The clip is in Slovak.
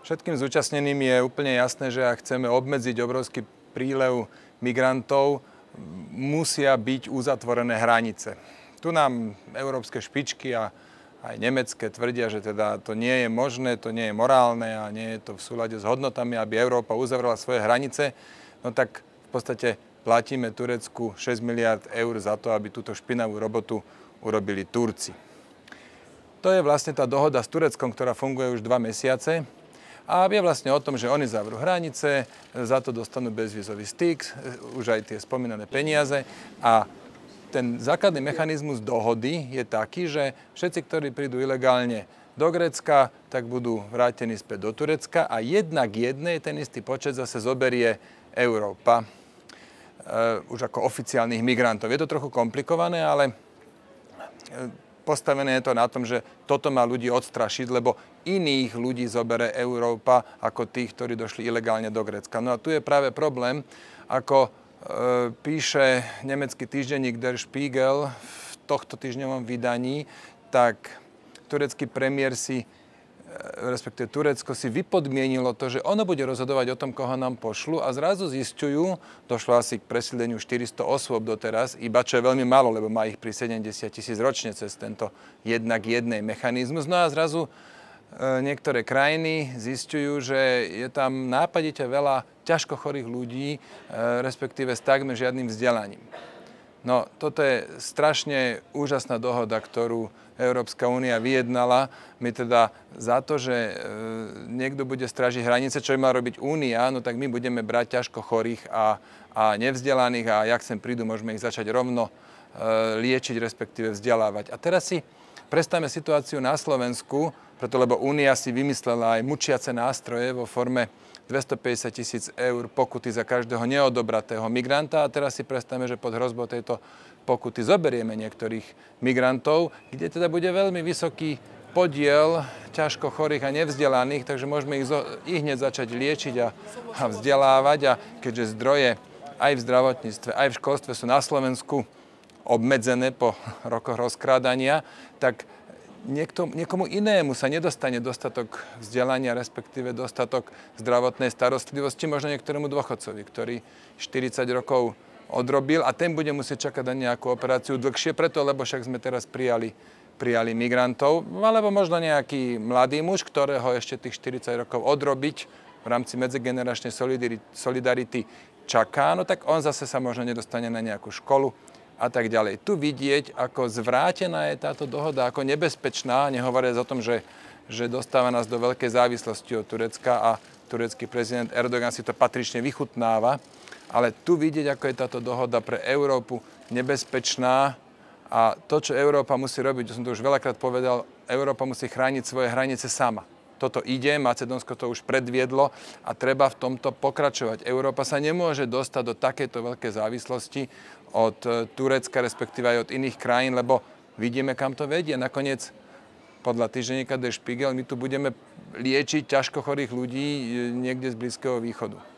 Všetkým zúčastneným je úplne jasné, že ak chceme obmedziť obrovský prílev migrantov, musia byť uzatvorené hranice. Tu nám európske špičky a aj nemecké tvrdia, že teda to nie je možné, to nie je morálne a nie je to v súlade s hodnotami, aby Európa uzavrela svoje hranice. No tak v podstate platíme Turecku 6 miliard eur za to, aby túto špinavú robotu urobili Turci. To je vlastne tá dohoda s Tureckom, ktorá funguje už 2 mesiace. A je vlastne o tom, že oni zavrú hranice, za to dostanú bezvízový styk, už aj tie spomínané peniaze. A ten základný mechanizmus dohody je taký, že všetci, ktorí prídu ilegálne do Grécka, tak budú vrátení späť do Turecka a jednak jednej ten istý počet zase zoberie Európa. Už ako oficiálnych migrantov. Je to trochu komplikované, ale postavené je to na tom, že toto má ľudí odstrašiť, lebo iných ľudí zobere Európa ako tých, ktorí došli ilegálne do Grécka. No a tu je práve problém, ako píše nemecký týždenník Der Spiegel v tohto týždňovom vydaní, tak turecký premiér respektíve Turecko si vypodmienilo to, že ono bude rozhodovať o tom, koho nám pošlu a zrazu zisťujú, došlo asi k presídleniu 400 osôb doteraz, iba čo je veľmi málo, lebo má ich pri 70 000 ročne cez tento jednak jednej mechanizmus. No a zrazu niektoré krajiny zisťujú, že je tam nápadite veľa ťažko chorých ľudí, respektíve s takmer žiadnym vzdelaním. No, toto je strašne úžasná dohoda, ktorú Európska únia vyjednala. My teda za to, že niekto bude strážiť hranice, čo má robiť únia, no tak my budeme brať ťažko chorých a nevzdelaných a jak sem prídu, môžeme ich začať rovno liečiť, respektíve vzdelávať. A teraz si predstavme situáciu na Slovensku, preto lebo únia si vymyslela aj mučiace nástroje vo forme 250 000 eur pokuty za každého neodobratého migranta. A teraz si predstavme, že pod hrozbou tejto pokuty zoberieme niektorých migrantov, kde teda bude veľmi vysoký podiel ťažko chorých a nevzdelaných, takže môžeme ich hneď začať liečiť a vzdelávať. A keďže zdroje aj v zdravotníctve, aj v školstve sú na Slovensku obmedzené po rokoch rozkrádania, tak niekomu inému sa nedostane dostatok vzdelania, respektíve dostatok zdravotnej starostlivosti, možno niektorému dôchodcovi, ktorý 40 rokov odrobil a ten bude musieť čakať na nejakú operáciu dlhšie, preto, lebo však sme teraz prijali migrantov, alebo možno nejaký mladý muž, ktorého ešte tých 40 rokov odrobiť v rámci medzigeneračnej solidarity čaká, no tak on zase sa možno nedostane na nejakú školu a tak ďalej. Tu vidieť, ako zvrátená je táto dohoda, ako nebezpečná, nehovoriac o tom, že dostáva nás do veľkej závislosti od Turecka a turecký prezident Erdogan si to patrične vychutnáva. Ale tu vidieť, ako je táto dohoda pre Európu nebezpečná a to, čo Európa musí robiť, čo som to už veľakrát povedal, Európa musí chrániť svoje hranice sama. Toto ide, Macedónsko to už predviedlo a treba v tomto pokračovať. Európa sa nemôže dostať do takejto veľkej závislosti od Turecka, respektíve aj od iných krajín, lebo vidíme, kam to vedie. Nakoniec, podľa týždenníka Der Spiegel, my tu budeme liečiť ťažko chorých ľudí niekde z Blízkeho východu.